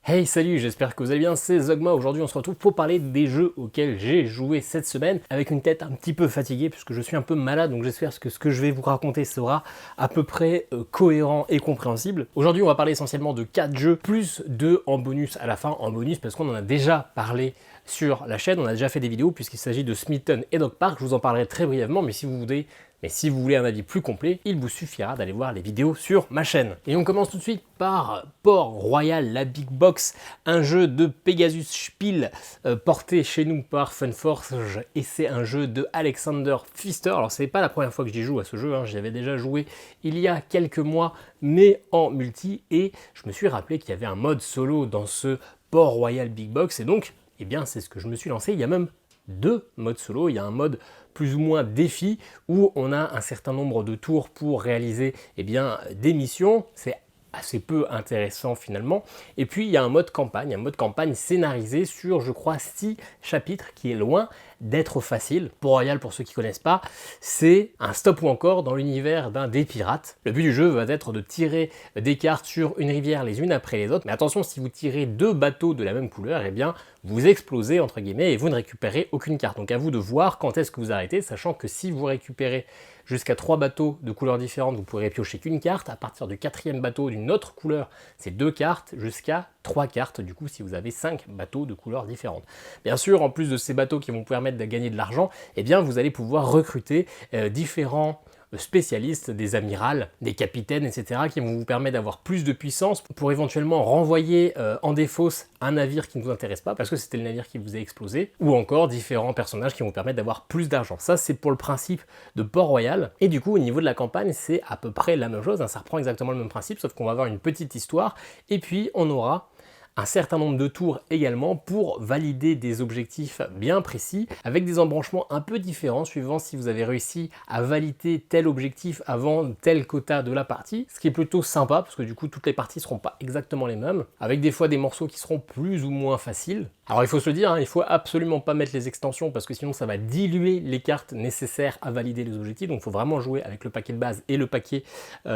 Hey salut, j'espère que vous allez bien, c'est Zogma. Aujourd'hui on se retrouve pour parler des jeux auxquels j'ai joué cette semaine avec une tête un petit peu fatiguée puisque je suis un peu malade, donc j'espère que ce que je vais vous raconter sera à peu près cohérent et compréhensible. Aujourd'hui on va parler essentiellement de 4 jeux plus 2 en bonus à la fin, en bonus parce qu'on en a déjà parlé sur la chaîne, on a déjà fait des vidéos puisqu'il s'agit de Smitten et Dog Park, je vous en parlerai très brièvement, mais si vous voulez un avis plus complet, il vous suffira d'aller voir les vidéos sur ma chaîne. Et on commence tout de suite par Port Royal, la Big Box, un jeu de Pegasus Spiel porté chez nous par Funforge, et c'est un jeu de Alexander Pfister. Alors c'est pas la première fois que j'y joue à ce jeu, hein. J'y avais déjà joué il y a quelques mois, mais en multi, et je me suis rappelé qu'il y avait un mode solo dans ce Port Royal Big Box, et donc, eh bien c'est ce que je me suis lancé. Il y a même 2 modes solo, il y a un mode plus ou moins défi où on a un certain nombre de tours pour réaliser des missions, c'est assez peu intéressant finalement. Et puis il y a un mode campagne scénarisé sur je crois 6 chapitres qui est loin d'être facile. Port Royal, pour ceux qui ne connaissent pas, c'est un stop ou encore dans l'univers d'un des pirates. Le but du jeu va être de tirer des cartes sur une rivière les unes après les autres, mais attention, si vous tirez 2 bateaux de la même couleur, eh bien vous explosez entre guillemets et vous ne récupérez aucune carte. Donc à vous de voir quand est-ce que vous arrêtez, sachant que si vous récupérez jusqu'à 3 bateaux de couleurs différentes, vous pourrez piocher qu'une carte. À partir du 4e bateau d'une autre couleur, c'est 2 cartes, jusqu'à 3 cartes, du coup, si vous avez 5 bateaux de couleurs différentes. Bien sûr, en plus de ces bateaux qui vont vous permettre de gagner de l'argent, eh bien, vous allez pouvoir recruter différents spécialistes, des amirals, des capitaines, etc., qui vont vous permettre d'avoir plus de puissance pour éventuellement renvoyer en défausse un navire qui ne vous intéresse pas, parce que c'était le navire qui vous a explosé, ou encore différents personnages qui vont vous permettre d'avoir plus d'argent. Ça, c'est pour le principe de Port Royal. Et du coup, au niveau de la campagne, c'est à peu près la même chose, hein. Ça reprend exactement le même principe, sauf qu'on va avoir une petite histoire, et puis on aura un certain nombre de tours également pour valider des objectifs bien précis avec des embranchements un peu différents suivant si vous avez réussi à valider tel objectif avant tel quota de la partie, ce qui est plutôt sympa parce que du coup toutes les parties seront pas exactement les mêmes, avec des fois des morceaux qui seront plus ou moins faciles. Alors il faut se le dire, hein, il faut absolument pas mettre les extensions parce que sinon ça va diluer les cartes nécessaires à valider les objectifs, donc il faut vraiment jouer avec le paquet de base et le paquet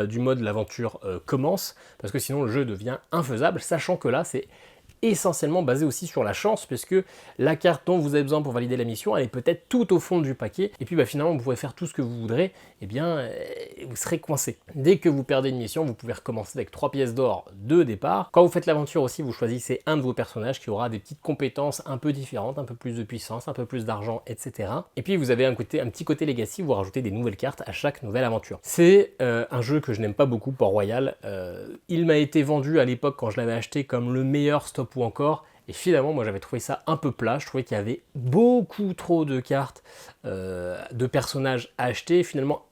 du mode l'aventure commence, parce que sinon le jeu devient infaisable, sachant que là c'est essentiellement basé aussi sur la chance, puisque la carte dont vous avez besoin pour valider la mission, elle est peut-être tout au fond du paquet, et puis finalement vous pouvez faire tout ce que vous voudrez, et vous serez coincé. Dès que vous perdez une mission, vous pouvez recommencer avec 3 pièces d'or de départ. Quand vous faites l'aventure aussi, vous choisissez un de vos personnages qui aura des petites compétences un peu différentes, un peu plus de puissance, un peu plus d'argent, etc. Et puis vous avez un petit côté legacy, vous rajoutez des nouvelles cartes à chaque nouvelle aventure. C'est un jeu que je n'aime pas beaucoup, Port Royal. Il m'a été vendu à l'époque quand je l'avais acheté comme le meilleur stop ou encore, et finalement moi j'avais trouvé ça un peu plat, je trouvais qu'il y avait beaucoup trop de cartes de personnages à acheter, finalement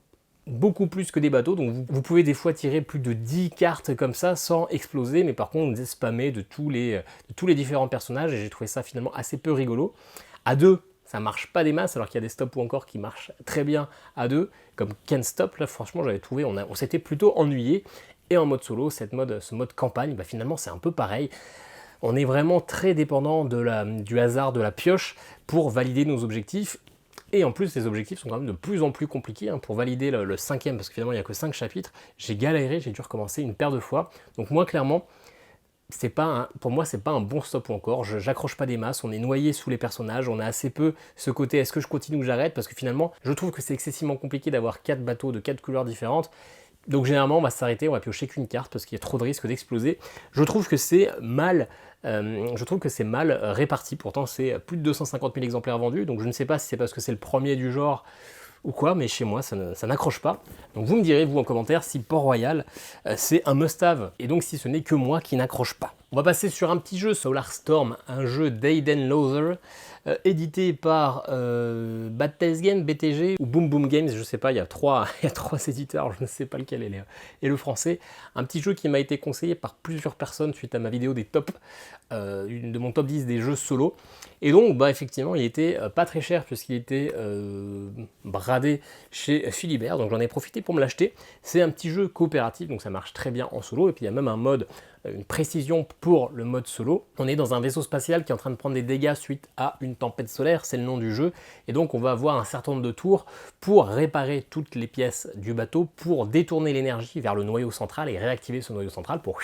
beaucoup plus que des bateaux, donc vous pouvez des fois tirer plus de 10 cartes comme ça sans exploser, mais par contre vous êtes spammé de tous les différents personnages, et j'ai trouvé ça finalement assez peu rigolo. À 2, ça marche pas des masses, alors qu'il y a des stops ou encore qui marchent très bien à 2, comme Can't Stop, là franchement j'avais trouvé, on s'était plutôt ennuyé. Et en mode solo, ce mode campagne, finalement c'est un peu pareil. On est vraiment très dépendant du hasard de la pioche pour valider nos objectifs. Et en plus, les objectifs sont quand même de plus en plus compliqués, hein. Pour valider le 5e, parce que finalement il n'y a que 5 chapitres, j'ai galéré, j'ai dû recommencer une paire de fois. Donc moi, clairement, pour moi, c'est pas un bon stop ou encore. J'accroche pas des masses, on est noyé sous les personnages, on a assez peu ce côté est-ce que je continue ou j'arrête, parce que finalement, je trouve que c'est excessivement compliqué d'avoir 4 bateaux de 4 couleurs différentes. Donc généralement on va s'arrêter, on va piocher qu'une carte parce qu'il y a trop de risques d'exploser. Je trouve que c'est mal réparti, pourtant c'est plus de 250 000 exemplaires vendus, donc je ne sais pas si c'est parce que c'est le premier du genre ou quoi, mais chez moi ça n'accroche pas. Donc vous me direz, vous en commentaire, si Port Royal c'est un must-have, et donc si ce n'est que moi qui n'accroche pas. On va passer sur un petit jeu, Solar Storm, un jeu d'Aiden Lothar, édité par Bad Taste Games, BTG ou Boom Boom Games, je sais pas, il y a trois éditeurs, je ne sais pas lequel est le français. Un petit jeu qui m'a été conseillé par plusieurs personnes suite à ma vidéo des tops, de mon top 10 des jeux solo. Et donc, effectivement, il était pas très cher puisqu'il était bradé chez Philibert, donc j'en ai profité pour me l'acheter. C'est un petit jeu coopératif, donc ça marche très bien en solo, et puis il y a même un mode une précision pour le mode solo. On est dans un vaisseau spatial qui est en train de prendre des dégâts suite à une tempête solaire, c'est le nom du jeu, et donc on va avoir un certain nombre de tours pour réparer toutes les pièces du bateau, pour détourner l'énergie vers le noyau central et réactiver ce noyau central pour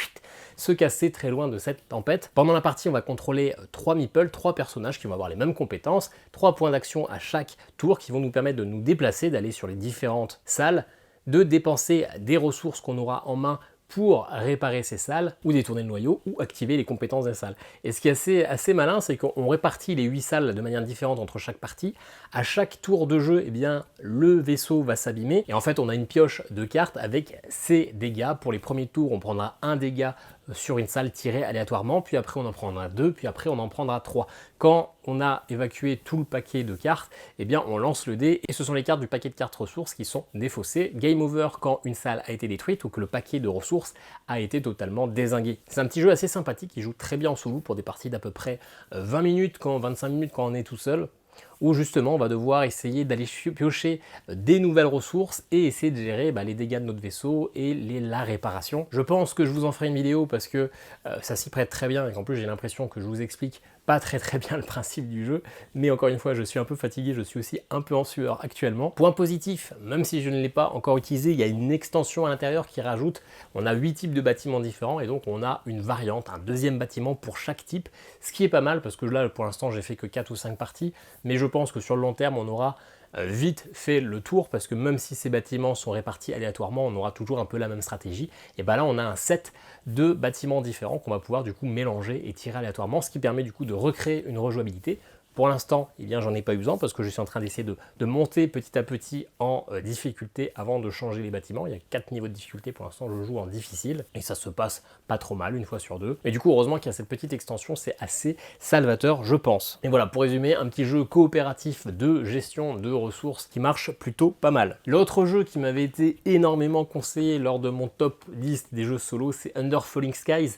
se casser très loin de cette tempête. Pendant la partie, on va contrôler 3 meeples, 3 personnages qui vont avoir les mêmes compétences, 3 points d'action à chaque tour qui vont nous permettre de nous déplacer, d'aller sur les différentes salles, de dépenser des ressources qu'on aura en main pour réparer ces salles, ou détourner le noyau, ou activer les compétences des salles. Et ce qui est assez malin, c'est qu'on répartit les 8 salles de manière différente entre chaque partie. À chaque tour de jeu, eh bien, le vaisseau va s'abîmer, et en fait on a une pioche de cartes avec ses dégâts. Pour les premiers tours, on prendra un dégât sur une salle tirée aléatoirement, puis après on en prendra 2, puis après on en prendra 3. Quand on a évacué tout le paquet de cartes, eh bien on lance le dé, et ce sont les cartes du paquet de cartes ressources qui sont défaussées. Game over quand une salle a été détruite ou que le paquet de ressources a été totalement dézingué. C'est un petit jeu assez sympathique qui joue très bien en solo pour des parties d'à peu près 20 minutes, 25 minutes quand on est tout seul, où justement on va devoir essayer d'aller piocher des nouvelles ressources et essayer de gérer les dégâts de notre vaisseau et la réparation. Je pense que je vous en ferai une vidéo parce que ça s'y prête très bien et qu'en plus j'ai l'impression que je vous explique pas très bien le principe du jeu, mais encore une fois je suis un peu fatigué, je suis aussi un peu en sueur actuellement. Point positif, même si je ne l'ai pas encore utilisé, il y a une extension à l'intérieur qui rajoute, on a 8 types de bâtiments différents et donc on a une variante, un deuxième bâtiment pour chaque type, ce qui est pas mal parce que là pour l'instant j'ai fait que 4 ou 5 parties, mais je pense que sur le long terme on aura vite fait le tour parce que même si ces bâtiments sont répartis aléatoirement, on aura toujours un peu la même stratégie. Et bien là on a un set de bâtiments différents qu'on va pouvoir du coup mélanger et tirer aléatoirement, ce qui permet du coup de recréer une rejouabilité. Pour l'instant, eh bien, j'en ai pas eu besoin parce que je suis en train d'essayer de monter petit à petit en difficulté avant de changer les bâtiments. Il y a 4 niveaux de difficulté pour l'instant, je joue en difficile et ça se passe pas trop mal une fois sur deux. Mais du coup, heureusement qu'il y a cette petite extension, c'est assez salvateur, je pense. Et voilà, pour résumer, un petit jeu coopératif de gestion de ressources qui marche plutôt pas mal. L'autre jeu qui m'avait été énormément conseillé lors de mon top 10 des jeux solo, c'est Under Falling Skies.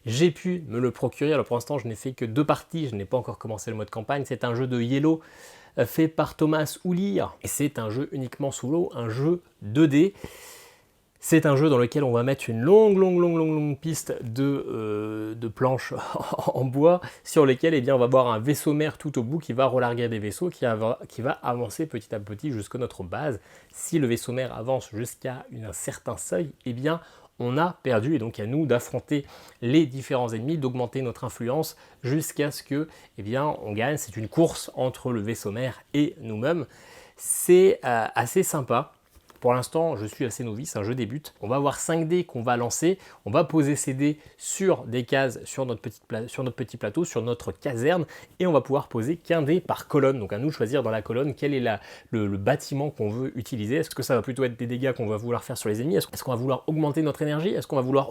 J'ai pu me le procurer, alors pour l'instant je n'ai fait que 2 parties, je n'ai pas encore commencé le mode campagne. C'est un jeu de Yellow fait par Thomas Houllier et c'est un jeu uniquement solo, un jeu 2D. C'est un jeu dans lequel on va mettre une longue piste de planches en bois sur lesquelles on va avoir un vaisseau mère tout au bout qui va relarguer des vaisseaux, qui va avancer petit à petit jusqu'à notre base. Si le vaisseau mère avance jusqu'à un certain seuil, eh bien on a perdu et donc à nous d'affronter les différents ennemis, d'augmenter notre influence jusqu'à ce que on gagne. C'est une course entre le vaisseau mère et nous-mêmes. C'est assez sympa. Pour l'instant, je suis assez novice, je débute. On va avoir 5 dés qu'on va lancer. On va poser ces dés sur des cases, sur notre petit plateau, sur notre caserne, et on va pouvoir poser qu'un dé par colonne. Donc à nous de choisir dans la colonne quel est le bâtiment qu'on veut utiliser. Est-ce que ça va plutôt être des dégâts qu'on va vouloir faire sur les ennemis? Est-ce qu'on va vouloir augmenter notre énergie? Est-ce qu'on va vouloir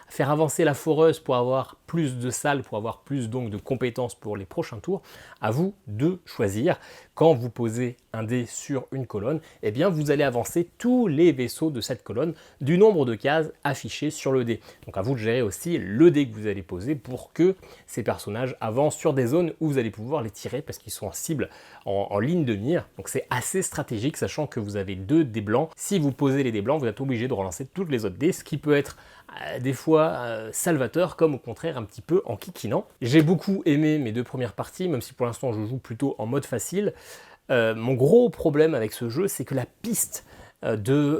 faire avancer la foreuse pour avoir plus de salles, pour avoir plus donc de compétences pour les prochains tours? À vous de choisir. Quand vous posez un dé sur une colonne, eh bien vous allez avancer tous les vaisseaux de cette colonne du nombre de cases affichées sur le dé. Donc à vous de gérer aussi le dé que vous allez poser pour que ces personnages avancent sur des zones où vous allez pouvoir les tirer parce qu'ils sont en cible, en ligne de mire. Donc c'est assez stratégique, sachant que vous avez 2 dés blancs. Si vous posez les dés blancs, vous êtes obligé de relancer toutes les autres dés, ce qui peut être des fois salvateur, comme au contraire un petit peu enquiquinant. J'ai beaucoup aimé mes 2 premières parties, même si pour l'instant je joue plutôt en mode facile. Mon gros problème avec ce jeu, c'est que la piste d'ennemis,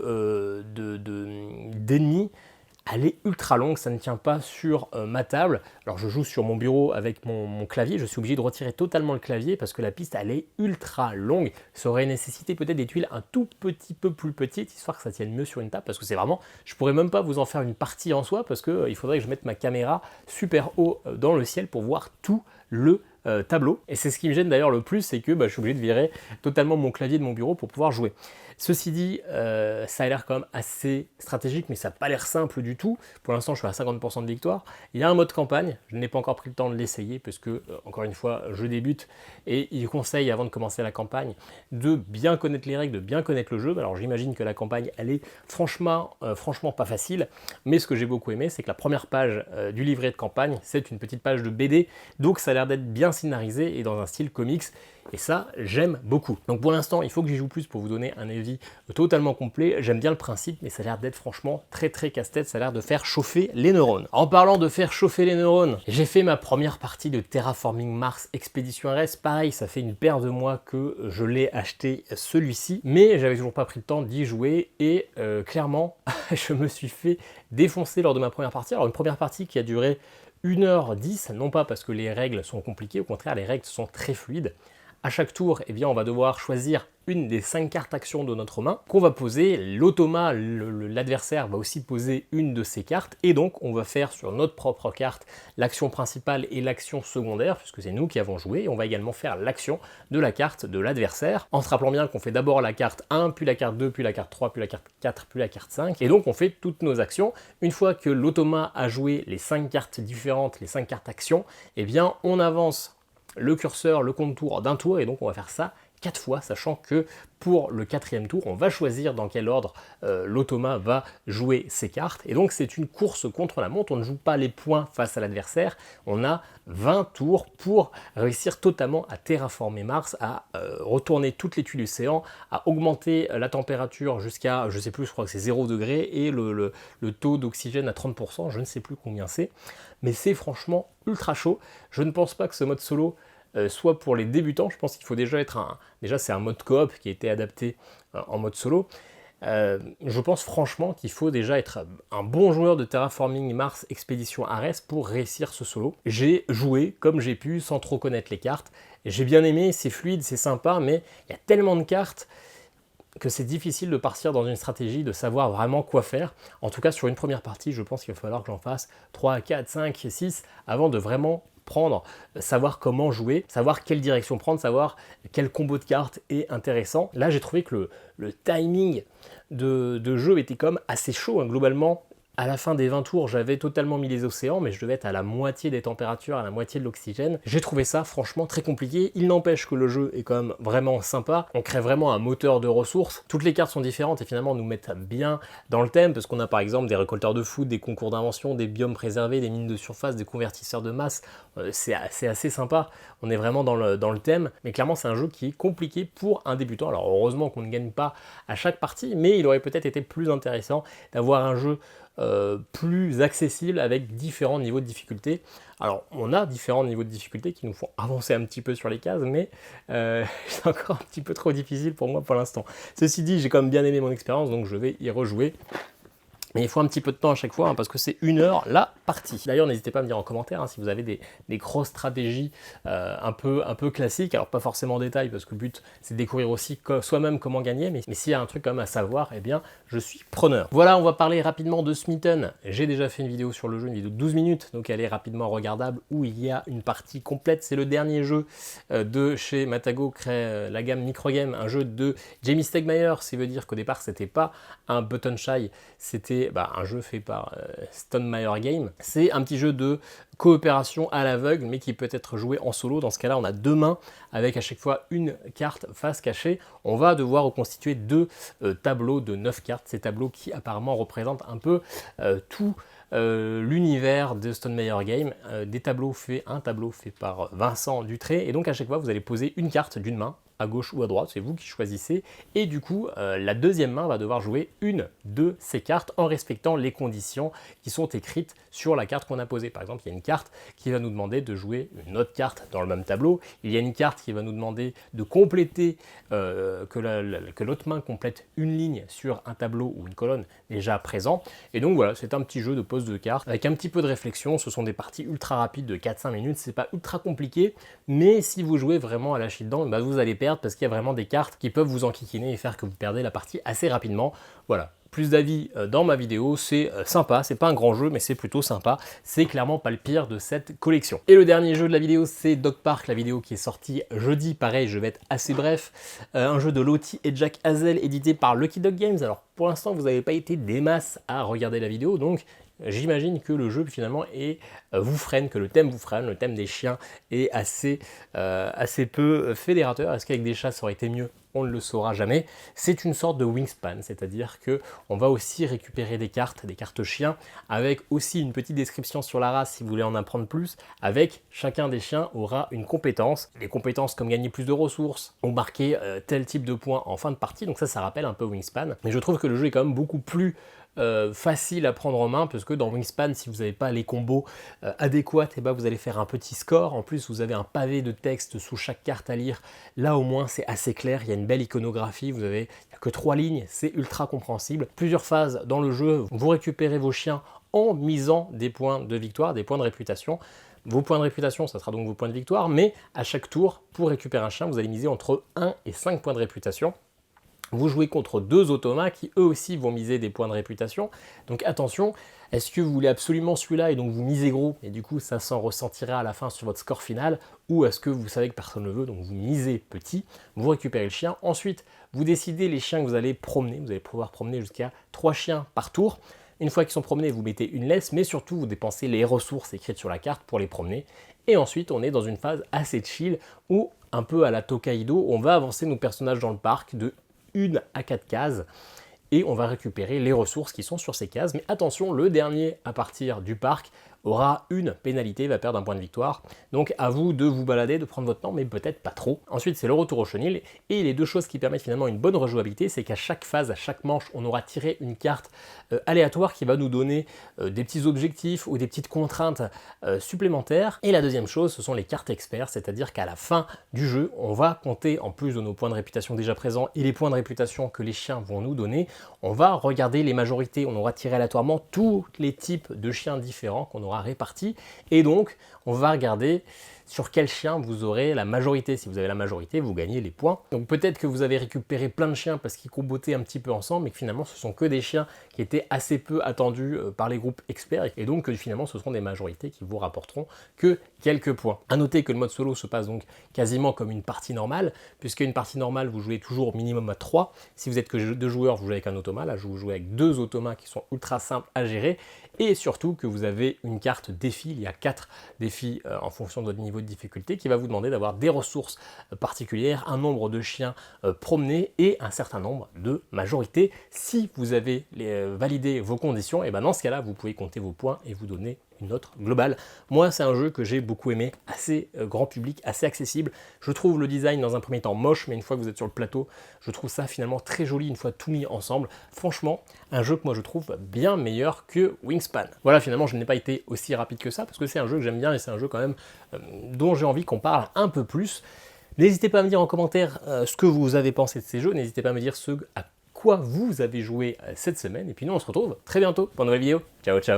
elle est ultra longue, ça ne tient pas sur ma table. Alors je joue sur mon bureau avec mon clavier, je suis obligé de retirer totalement le clavier parce que la piste elle est ultra longue. Ça aurait nécessité peut-être des tuiles un tout petit peu plus petites, histoire que ça tienne mieux sur une table, parce que c'est vraiment, je pourrais même pas vous en faire une partie en soi, parce que il faudrait que je mette ma caméra super haut dans le ciel pour voir tout le tableau. Et c'est ce qui me gêne d'ailleurs le plus, c'est que je suis obligé de virer totalement mon clavier de mon bureau pour pouvoir jouer. Ceci dit, ça a l'air quand même assez stratégique, mais ça n'a pas l'air simple du tout. Pour l'instant, je suis à 50% de victoire. Il y a un mode campagne, je n'ai pas encore pris le temps de l'essayer, parce que, encore une fois, je débute, et il conseille, avant de commencer la campagne, de bien connaître les règles, de bien connaître le jeu. Alors j'imagine que la campagne, elle est franchement pas facile, mais ce que j'ai beaucoup aimé, c'est que la première page du livret de campagne, c'est une petite page de BD, donc ça a l'air d'être bien scénarisé, et dans un style comics. et ça, j'aime beaucoup. Donc pour l'instant, il faut que j'y joue plus pour vous donner un avis totalement complet. J'aime bien le principe, mais ça a l'air d'être franchement très casse-tête, ça a l'air de faire chauffer les neurones. En parlant de faire chauffer les neurones, j'ai fait ma première partie de Terraforming Mars Expedition RS. Pareil, ça fait une paire de mois que je l'ai acheté celui-ci, mais j'avais toujours pas pris le temps d'y jouer et clairement, je me suis fait défoncer lors de ma première partie. Alors une première partie qui a duré 1h10, non pas parce que les règles sont compliquées, au contraire, les règles sont très fluides. À chaque tour, eh bien, on va devoir choisir une des 5 cartes actions de notre main qu'on va poser. L'automa, l'adversaire, va aussi poser une de ces cartes. Et donc, on va faire sur notre propre carte l'action principale et l'action secondaire, puisque c'est nous qui avons joué. Et on va également faire l'action de la carte de l'adversaire, en se rappelant bien qu'on fait d'abord la carte 1, puis la carte 2, puis la carte 3, puis la carte 4, puis la carte 5. Et donc, on fait toutes nos actions. Une fois que l'automa a joué les 5 cartes différentes, les 5 cartes actions, eh bien, on avance le curseur, le compte-tour d'un tour, et donc on va faire ça 4 fois, sachant que pour le 4e tour, on va choisir dans quel ordre l'automa va jouer ses cartes, et donc c'est une course contre la montre. On ne joue pas les points face à l'adversaire, on a 20 tours pour réussir totalement à terraformer Mars, à retourner toutes les tuiles d'océan, à augmenter la température jusqu'à, je sais plus, je crois que c'est 0 degré, et le taux d'oxygène à 30%, je ne sais plus combien c'est, mais c'est franchement ultra chaud. Je ne pense pas que ce mode solo soit pour les débutants. Je pense qu'il faut déjà être déjà c'est un mode coop qui a été adapté en mode solo. Je pense franchement qu'il faut déjà être un bon joueur de Terraforming Mars Expedition Ares pour réussir ce solo. J'ai joué comme j'ai pu sans trop connaître les cartes. J'ai bien aimé, c'est fluide, c'est sympa, mais il y a tellement de cartes que c'est difficile de partir dans une stratégie, de savoir vraiment quoi faire. En tout cas, sur une première partie, je pense qu'il va falloir que j'en fasse 3, 4, 5, 6 avant de vraiment prendre, savoir comment jouer, savoir quelle direction prendre, savoir quel combo de cartes est intéressant. Là, j'ai trouvé que le timing de jeu était comme assez chaud, hein, globalement. À la fin des 20 tours, j'avais totalement mis les océans, mais je devais être à la moitié des températures, à la moitié de l'oxygène. J'ai trouvé ça franchement très compliqué. Il n'empêche que le jeu est quand même vraiment sympa. On crée vraiment un moteur de ressources. Toutes les cartes sont différentes et finalement nous mettent bien dans le thème, parce qu'on a par exemple des récolteurs de food, des concours d'invention, des biomes préservés, des mines de surface, des convertisseurs de masse. C'est assez sympa. On est vraiment dans le thème, mais clairement c'est un jeu qui est compliqué pour un débutant. Alors heureusement qu'on ne gagne pas à chaque partie, mais il aurait peut-être été plus intéressant d'avoir un jeu plus accessible avec différents niveaux de difficulté. Alors on a différents niveaux de difficulté qui nous font avancer un petit peu sur les cases, mais c'est encore un petit peu trop difficile pour moi pour l'instant. Ceci dit, j'ai quand même bien aimé mon expérience, donc je vais y rejouer. Mais il faut un petit peu de temps à chaque fois, hein, parce que c'est 1 heure la partie. D'ailleurs, n'hésitez pas à me dire en commentaire, hein, si vous avez des grosses stratégies un peu classiques. Alors pas forcément en détail, parce que le but c'est de découvrir aussi soi-même comment gagner, mais s'il y a un truc quand même à savoir, eh bien je suis preneur. Voilà, on va parler rapidement de Smitten. J'ai déjà fait une vidéo sur le jeu, une vidéo de 12 minutes, donc elle est rapidement regardable, où il y a une partie complète. C'est le dernier jeu de chez Matago, crée la gamme Microgame, un jeu de Jamie Stegmaier. Ça veut dire qu'au départ c'était pas un button shy, c'était un jeu fait par Stonemaier Game. C'est un petit jeu de coopération à l'aveugle, mais qui peut être joué en solo. Dans ce cas-là, on a 2 mains avec à chaque fois une carte face cachée. On va devoir reconstituer 2 tableaux de 9 cartes. Ces tableaux qui apparemment représentent un peu tout l'univers de Stonemaier Game. Un tableau fait par Vincent Dutré, et donc à chaque fois vous allez poser une carte d'une main, à gauche ou à droite, c'est vous qui choisissez, et du coup la deuxième main va devoir jouer une de ces cartes en respectant les conditions qui sont écrites sur la carte qu'on a posée. Par exemple, il y a une carte qui va nous demander de jouer une autre carte dans le même tableau, il y a une carte qui va nous demander de compléter, que l'autre main complète une ligne sur un tableau ou une colonne déjà présent, et donc voilà, c'est un petit jeu de pose de cartes avec un petit peu de réflexion. Ce sont des parties ultra rapides de 4-5 minutes, c'est pas ultra compliqué, mais si vous jouez vraiment à la chie dedans, vous allez perdre, parce qu'il y a vraiment des cartes qui peuvent vous enquiquiner et faire que vous perdez la partie assez rapidement. Voilà. Plus d'avis dans ma vidéo, c'est sympa, c'est pas un grand jeu, mais c'est plutôt sympa. C'est clairement pas le pire de cette collection. Et le dernier jeu de la vidéo, c'est Dog Park, la vidéo qui est sortie jeudi. Pareil, je vais être assez bref. Un jeu de Lottie et Jack Hazel, édité par Lucky Dog Games. Alors pour l'instant, vous n'avez pas été des masses à regarder la vidéo, donc j'imagine que le jeu finalement vous freine, que le thème vous freine, le thème des chiens est assez peu fédérateur. Est-ce qu'avec des chats ça aurait été mieux? On ne le saura jamais. C'est une sorte de wingspan, c'est-à-dire que on va aussi récupérer des cartes chiens, avec aussi une petite description sur la race si vous voulez en apprendre plus, avec chacun des chiens aura une compétence. Les compétences comme gagner plus de ressources, ou marquer tel type de points en fin de partie, donc ça rappelle un peu Wingspan. Mais je trouve que le jeu est quand même beaucoup plus facile à prendre en main, parce que dans Wingspan, si vous n'avez pas les combos adéquats, et vous allez faire un petit score. En plus, vous avez un pavé de texte sous chaque carte à lire. Là, au moins, c'est assez clair. Il y a une belle iconographie. Il n'y a que 3 lignes. C'est ultra compréhensible. Plusieurs phases dans le jeu. Vous récupérez vos chiens en misant des points de victoire, des points de réputation. Vos points de réputation, ça sera donc vos points de victoire. Mais à chaque tour, pour récupérer un chien, vous allez miser entre 1 et 5 points de réputation. Vous jouez contre 2 automas qui eux aussi vont miser des points de réputation. Donc attention, est-ce que vous voulez absolument celui-là et donc vous misez gros et du coup ça s'en ressentira à la fin sur votre score final, ou est-ce que vous savez que personne ne le veut, donc vous misez petit, vous récupérez le chien. Ensuite, vous décidez les chiens que vous allez promener. Vous allez pouvoir promener jusqu'à 3 chiens par tour. Une fois qu'ils sont promenés, vous mettez une laisse, mais surtout vous dépensez les ressources écrites sur la carte pour les promener. Et ensuite, on est dans une phase assez chill où, un peu à la Tokaido, on va avancer nos personnages dans le parc de 1 à 4 cases et on va récupérer les ressources qui sont sur ces cases. Mais attention, le dernier à partir du parc aura une pénalité, va perdre un point de victoire. Donc à vous de vous balader, de prendre votre temps, mais peut-être pas trop. Ensuite, c'est le retour au chenil. Et les deux choses qui permettent finalement une bonne rejouabilité, c'est qu'à chaque phase, à chaque manche, on aura tiré une carte aléatoire qui va nous donner des petits objectifs ou des petites contraintes supplémentaires. Et la deuxième chose, ce sont les cartes experts, c'est-à-dire qu'à la fin du jeu, on va compter, en plus de nos points de réputation déjà présents et les points de réputation que les chiens vont nous donner, on va regarder les majorités. On aura tiré aléatoirement tous les types de chiens différents qu'on aura répartis, et donc on va regarder sur quel chien vous aurez la majorité. Si vous avez la majorité, vous gagnez les points. Donc peut-être que vous avez récupéré plein de chiens parce qu'ils combotaient un petit peu ensemble, mais que finalement ce sont que des chiens qui étaient assez peu attendus par les groupes experts, et donc finalement ce seront des majorités qui vous rapporteront que quelques points. A noter que le mode solo se passe donc quasiment comme une partie normale, puisque une partie normale vous jouez toujours au minimum à 3. Si vous êtes que 2 joueurs, vous jouez avec un automat. Là, vous jouez avec 2 automas qui sont ultra simples à gérer, et surtout que vous avez une carte défi. Il y a 4 défis en fonction de votre niveau de difficulté qui va vous demander d'avoir des ressources particulières, un nombre de chiens promenés et un certain nombre de majorités. Si vous avez validé vos conditions, et ben dans ce cas-là, vous pouvez compter vos points et vous donner une note globale. Moi, c'est un jeu que j'ai beaucoup aimé, assez grand public, assez accessible. Je trouve le design dans un premier temps moche, mais une fois que vous êtes sur le plateau, je trouve ça finalement très joli une fois tout mis ensemble. Franchement, un jeu que moi je trouve bien meilleur que Wingspan. Voilà, finalement, je n'ai pas été aussi rapide que ça, parce que c'est un jeu que j'aime bien et c'est un jeu quand même dont j'ai envie qu'on parle un peu plus. N'hésitez pas à me dire en commentaire ce que vous avez pensé de ces jeux, n'hésitez pas à me dire à quoi vous avez joué cette semaine, et puis nous on se retrouve très bientôt pour une nouvelle vidéo. Ciao ciao.